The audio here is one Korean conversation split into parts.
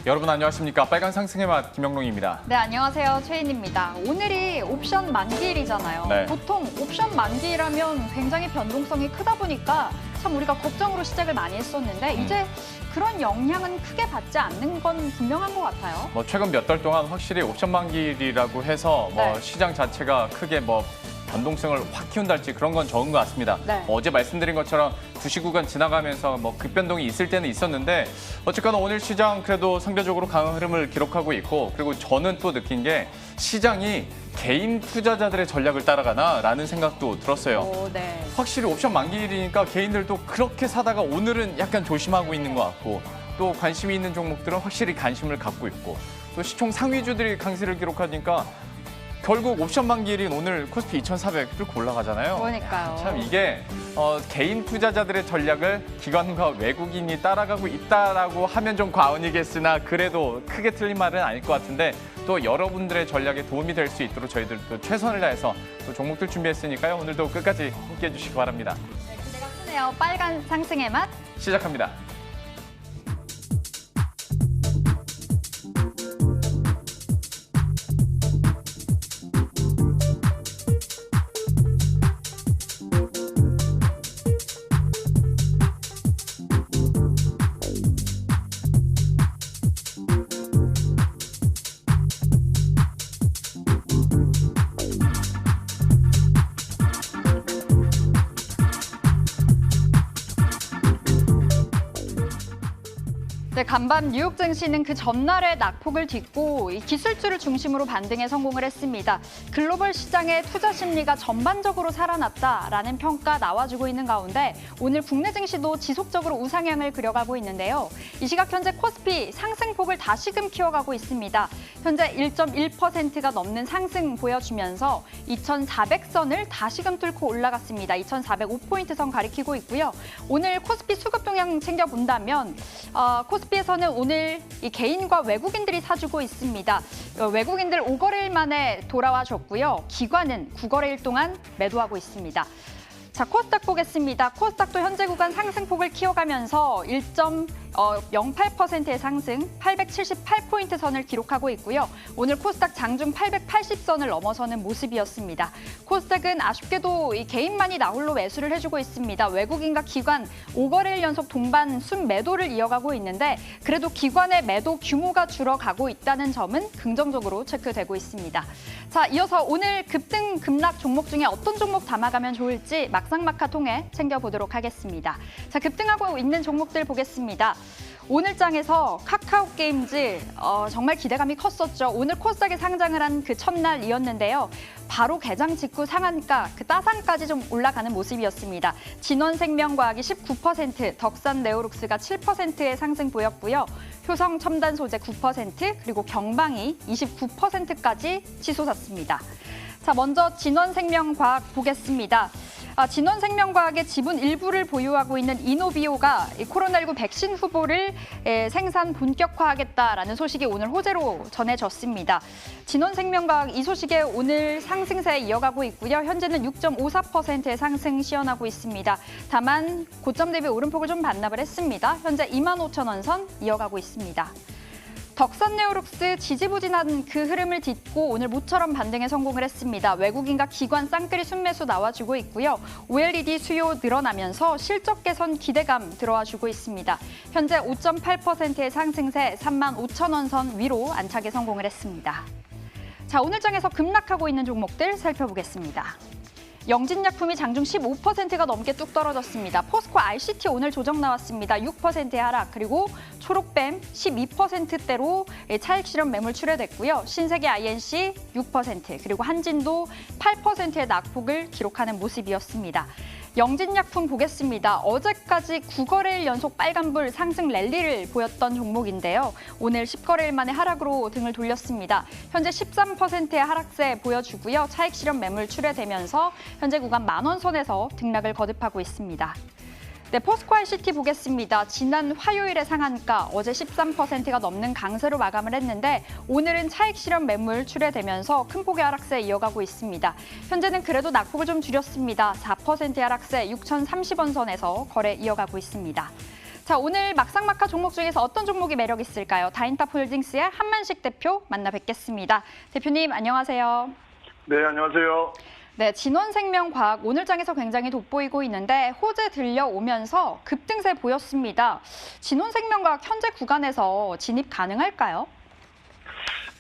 여러분 안녕하십니까? 빨간 상승의 맛 김영롱입니다. 네, 안녕하세요. 최인입니다. 오늘이 옵션 만기일이잖아요. 네. 보통 옵션 만기일하면 굉장히 변동성이 크다 보니까 참 우리가 걱정으로 시작을 많이 했었는데 이제 그런 영향은 크게 받지 않는 건 분명한 것 같아요. 최근 몇 달 동안 확실히 옵션 만기일이라고 해서 네. 시장 자체가 크게 변동성을 확 키운달지 그런 건 적은 것 같습니다. 네. 어제 말씀드린 것처럼 2시 구간 지나가면서 급변동이 있을 때는 있었는데 어쨌거나 오늘 시장 그래도 상대적으로 강한 흐름을 기록하고 있고 그리고 저는 또 느낀 게 시장이 개인 투자자들의 전략을 따라가나라는 생각도 들었어요. 오, 네. 확실히 옵션 만기일이니까 개인들도 그렇게 사다가 오늘은 약간 조심하고 있는 것 같고 또 관심이 있는 종목들은 확실히 관심을 갖고 있고 또 시총 상위주들이 강세를 기록하니까 결국 옵션 만기일인 오늘 코스피 2,400 뚫고 올라가잖아요. 그러니까요. 참 이게 개인 투자자들의 전략을 기관과 외국인이 따라가고 있다라고 하면 좀 과언이겠으나 그래도 크게 틀린 말은 아닐 것 같은데 또 여러분들의 전략에 도움이 될 수 있도록 저희들도 최선을 다해서 또 종목들 준비했으니까요. 오늘도 끝까지 함께해 주시기 바랍니다. 네, 기대가 크네요. 빨간 상승의 맛. 시작합니다. 네, 간밤 뉴욕 증시는 그 전날의 낙폭을 딛고 이 기술주를 중심으로 반등에 성공을 했습니다. 글로벌 시장의 투자 심리가 전반적으로 살아났다라는 평가 나와주고 있는 가운데 오늘 국내 증시도 지속적으로 우상향을 그려가고 있는데요. 이 시각 현재 코스피 상승폭을 다시금 키워가고 있습니다. 현재 1.1%가 넘는 상승 보여주면서 2,400선을 다시금 뚫고 올라갔습니다. 2,405포인트 선 가리키고 있고요. 오늘 코스피 수급 동향 챙겨본다면 코스피에서는 오늘 이 개인과 외국인들이 사주고 있습니다. 외국인들 5거래일 만에 돌아와 줬고요. 기관은 9거래일 동안 매도하고 있습니다. 자, 코스닥 보겠습니다. 코스닥도 현재 구간 상승폭을 키워가면서 1.08%의 상승, 878포인트 선을 기록하고 있고요. 오늘 코스닥 장중 880선을 넘어서는 모습이었습니다. 코스닥은 아쉽게도 이 개인만이 나홀로 매수를 해주고 있습니다. 외국인과 기관 5거래일 연속 동반 순매도를 이어가고 있는데 그래도 기관의 매도 규모가 줄어가고 있다는 점은 긍정적으로 체크되고 있습니다. 자, 이어서 오늘 급등 급락 종목 중에 어떤 종목 담아가면 좋을지 막상막하 통해 챙겨보도록 하겠습니다. 자, 급등하고 있는 종목들 보겠습니다. 오늘 장에서 카카오게임즈 정말 기대감이 컸었죠. 오늘 코스닥에 상장을 한 그 첫날이었는데요. 바로 개장 직후 상한가, 그 따상까지 좀 올라가는 모습이었습니다. 진원생명과학이 19%, 덕산네오룩스가 7%의 상승 보였고요. 효성첨단소재 9%, 그리고 경방이 29%까지 치솟았습니다. 자, 먼저 진원생명과학 보겠습니다. 진원생명과학의 지분 일부를 보유하고 있는 이노비오가 코로나19 백신 후보를 생산 본격화하겠다라는 소식이 오늘 호재로 전해졌습니다. 진원생명과학 이 소식에 오늘 상승세 이어가고 있고요. 현재는 6.54%의 상승 시현하고 있습니다. 다만 고점 대비 오름폭을 좀 반납을 했습니다. 현재 25,000원 선 이어가고 있습니다. 덕산네오룩스 지지부진한 그 흐름을 딛고 오늘 모처럼 반등에 성공을 했습니다. 외국인과 기관 쌍끌이 순매수 나와주고 있고요. OLED 수요 늘어나면서 실적 개선 기대감 들어와주고 있습니다. 현재 5.8%의 상승세 35,000원 선 위로 안착에 성공을 했습니다. 자, 오늘 장에서 급락하고 있는 종목들 살펴보겠습니다. 영진약품이 장중 15%가 넘게 뚝 떨어졌습니다. 포스코 RCT 오늘 조정 나왔습니다. 6%의 하락, 그리고 초록뱀 12%대로 차익 실현 매물 출회됐고요. 신세계 INC 6%, 그리고 한진도 8%의 낙폭을 기록하는 모습이었습니다. 영진약품 보겠습니다. 어제까지 9거래일 연속 빨간불 상승 랠리를 보였던 종목인데요. 오늘 10거래일 만에 하락으로 등을 돌렸습니다. 현재 13%의 하락세 보여주고요. 차익 실현 매물 출회되면서 현재 구간 10,000원 선에서 등락을 거듭하고 있습니다. 네, 포스코 RCT 보겠습니다. 지난 화요일의 상한가 어제 13%가 넘는 강세로 마감을 했는데 오늘은 차익 실현 매물 출회되면서 큰 폭의 하락세 이어가고 있습니다. 현재는 그래도 낙폭을 좀 줄였습니다. 4%의 하락세 6,030원 선에서 거래 이어가고 있습니다. 자, 오늘 막상막하 종목 중에서 어떤 종목이 매력 있을까요? 다인탑홀딩스의 한만식 대표 만나 뵙겠습니다. 대표님 안녕하세요. 네, 안녕하세요. 네, 진원생명과학 오늘 장에서 굉장히 돋보이고 있는데 호재 들려오면서 급등세 보였습니다. 진원생명과학 현재 구간에서 진입 가능할까요?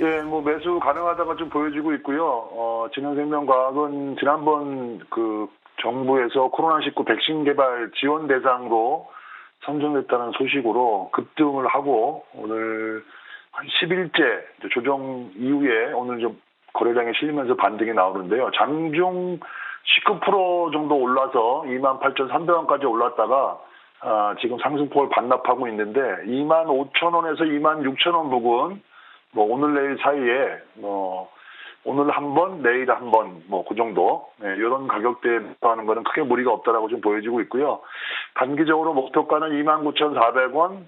예, 뭐 매수 가능하다가 좀 보여지고 있고요. 진원생명과학은 지난번 그 정부에서 코로나19 백신 개발 지원 대상으로 선정됐다는 소식으로 급등을 하고 오늘 한 10일째 조정 이후에 오늘 좀 거래량에 실리면서 반등이 나오는데요. 장중 19% 정도 올라서 28,300원까지 올랐다가 지금 상승폭을 반납하고 있는데 25,000원에서 26,000원 부근 뭐 오늘 내일 사이에 오늘 한 번, 내일 한 번, 뭐 그 정도 이런 가격대에 하는 거는 크게 무리가 없다라고 좀 보여지고 있고요. 단기적으로 목표가는 29,400원,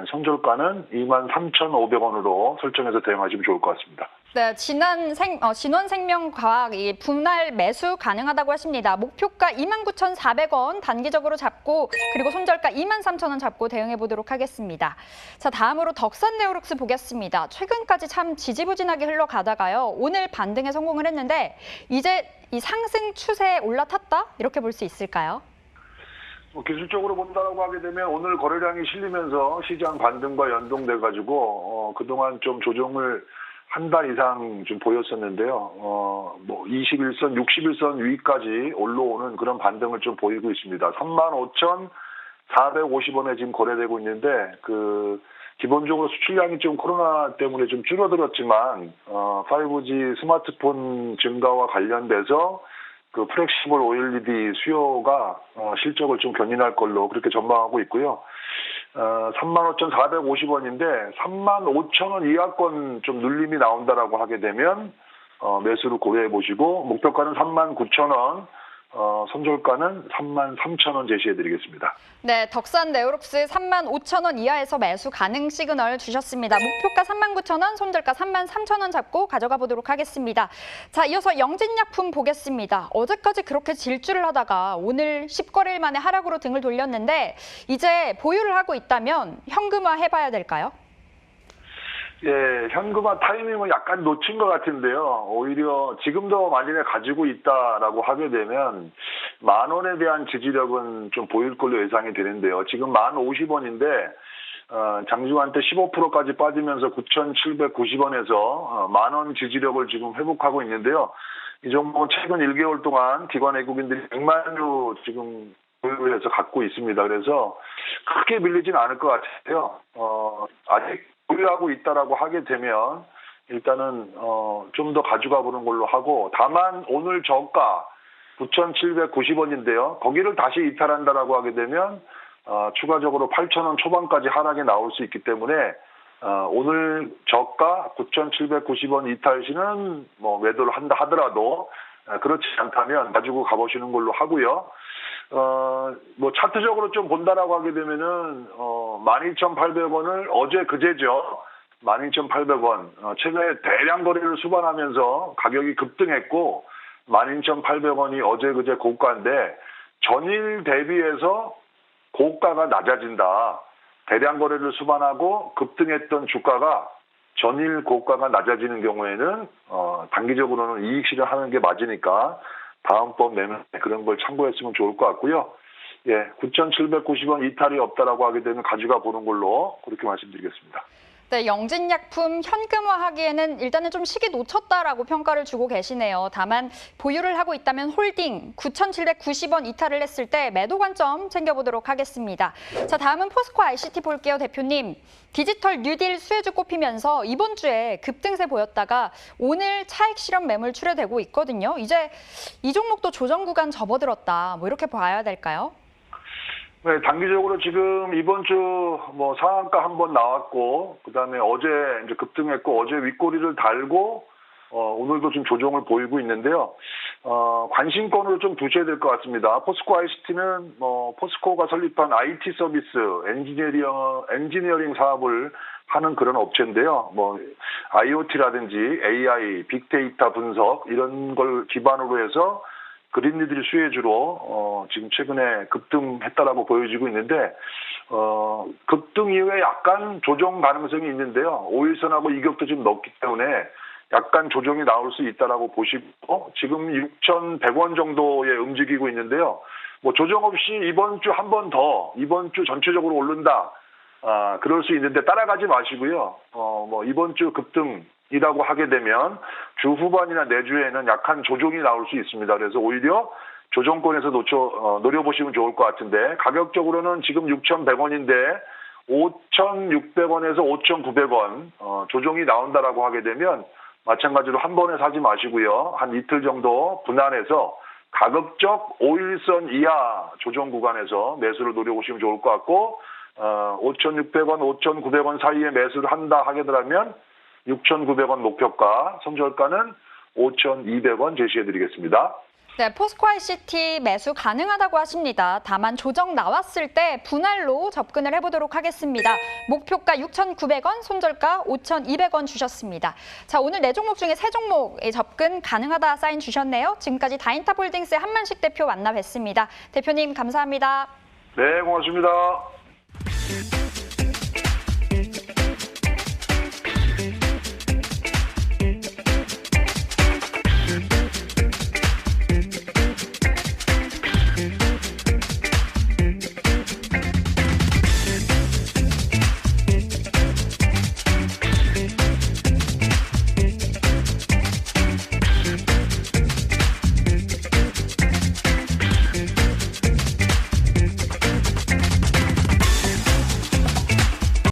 손절가는 23,500원으로 설정해서 대응하시면 좋을 것 같습니다. 네, 진원생명과학 이 분할 매수 가능하다고 하십니다. 목표가 29,400원 단기적으로 잡고 그리고 손절가 23,000원 잡고 대응해 보도록 하겠습니다. 자, 다음으로 덕산네오룩스 보겠습니다. 최근까지 참 지지부진하게 흘러가다가요. 오늘 반등에 성공을 했는데 이제 이 상승 추세에 올라탔다? 이렇게 볼 수 있을까요? 기술적으로 본다라고 하게 되면 오늘 거래량이 실리면서 시장 반등과 연동돼가지고 그동안 좀 조정을 한 달 이상 좀 보였었는데요. 뭐 21선, 61선 위까지 올라오는 그런 반등을 좀 보이고 있습니다. 35,450원에 지금 거래되고 있는데 기본적으로 수출량이 좀 코로나 때문에 좀 줄어들었지만 5G 스마트폰 증가와 관련돼서 그 플렉시블 OLED 수요가 실적을 좀 견인할 걸로 그렇게 전망하고 있고요. 35,450원인데 35,000원 이하권 좀 눌림이 나온다라고 하게 되면 매수를 고려해 보시고 목표가는 39,000원, 손절가는 33,000원 제시해 드리겠습니다. 네, 덕산네오룩스 35,000원 이하에서 매수 가능 시그널 주셨습니다. 목표가 39,000원, 손절가 33,000원 잡고 가져가 보도록 하겠습니다. 자, 이어서 영진약품 보겠습니다. 어제까지 그렇게 질주를 하다가 오늘 10거래일 만에 하락으로 등을 돌렸는데 이제 보유를 하고 있다면 현금화 해봐야 될까요? 예, 현금화 타이밍은 약간 놓친 것 같은데요. 오히려 지금도 만약에 가지고 있다라고 하게 되면 10,000원에 대한 지지력은 좀 보일 걸로 예상이 되는데요. 지금 10,050원인데 장중한 때 15%까지 빠지면서 9,790원에서 10,000원 지지력을 지금 회복하고 있는데요. 이 종목은 최근 1개월 동안 기관 외국인들이 100만 주 지금 보유를 해서 갖고 있습니다. 그래서 크게 밀리진 않을 것 같아요. 아직 보유하고 있다라고 하게 되면 일단은 좀 더 가져가 보는 걸로 하고 다만 오늘 저가 9,790원인데요. 거기를 다시 이탈한다라고 하게 되면 추가적으로 8,000원 초반까지 하락이 나올 수 있기 때문에 오늘 저가 9,790원 이탈 시는 뭐 매도를 한다 하더라도 그렇지 않다면 가지고 가보시는 걸로 하고요. 뭐 차트적으로 좀 본다라고 하게 되면은 12,800원을 어제 그제죠. 12,800원 최근에 대량 거래를 수반하면서 가격이 급등했고 12,800원이 어제 그제 고가인데 전일 대비해서 고가가 낮아진다. 대량 거래를 수반하고 급등했던 주가가 전일 고가가 낮아지는 경우에는 단기적으로는 이익 실현하는 게 맞으니까 다음번 매매 그런 걸 참고했으면 좋을 것 같고요. 예, 9,790원 이탈이 없다라고 하게 되면 가져가 보는 걸로 그렇게 말씀드리겠습니다. 네, 영진약품 현금화하기에는 일단은 좀 시기 놓쳤다라고 평가를 주고 계시네요. 다만 보유를 하고 있다면 홀딩 9,790원 이탈을 했을 때 매도 관점 챙겨보도록 하겠습니다. 자, 다음은 포스코 ICT 볼게요, 대표님. 디지털 뉴딜 수혜주 꼽히면서 이번 주에 급등세 보였다가 오늘 차익 실현 매물 출회되고 있거든요. 이제 이 종목도 조정 구간 접어들었다. 뭐 이렇게 봐야 될까요? 네, 단기적으로 지금 이번 주 뭐 상한가 한번 나왔고, 그다음에 어제 이제 급등했고, 어제 윗꼬리를 달고, 오늘도 좀 조정을 보이고 있는데요. 관심권으로 좀 두셔야 될 것 같습니다. 포스코 ICT는 포스코가 설립한 IT 서비스, 엔지니어링 사업을 하는 그런 업체인데요. IoT라든지 AI, 빅데이터 분석 이런 걸 기반으로 해서 그린니들 수혜주로 지금 최근에 급등했다라고 보여지고 있는데 급등 이후에 약간 조정 가능성이 있는데요. 5일선하고 이격도 좀 높기 때문에 약간 조정이 나올 수 있다라고 보시고 지금 6,100원 정도에 움직이고 있는데요. 뭐 조정 없이 이번 주 한 번 더 이번 주 전체적으로 오른다. 그럴 수 있는데 따라가지 마시고요. 뭐 이번 주 급등이라고 하게 되면 주 후반이나 내주에는 약한 조정이 나올 수 있습니다. 그래서 오히려 조정권에서 노려보시면 좋을 것 같은데 가격적으로는 지금 6,100원인데 5,600원에서 5,900원 조정이 나온다라고 하게 되면 마찬가지로 한 번에 사지 마시고요. 한 이틀 정도 분할해서 가급적 5일선 이하 조정 구간에서 매수를 노려보시면 좋을 것 같고 5,600원, 5,900원 사이에 매수를 한다 하게 되면 6,900원 목표가, 손절가는 5,200원 제시해드리겠습니다. 네, 포스코 ICT 매수 가능하다고 하십니다. 다만 조정 나왔을 때 분할로 접근을 해보도록 하겠습니다. 목표가 6,900원, 손절가 5,200원 주셨습니다. 자, 오늘 4종목 중에 3종목에 접근 가능하다 사인 주셨네요. 지금까지 다인탑홀딩스의 한만식 대표 만나 뵀습니다. 대표님 감사합니다. 네, 고맙습니다.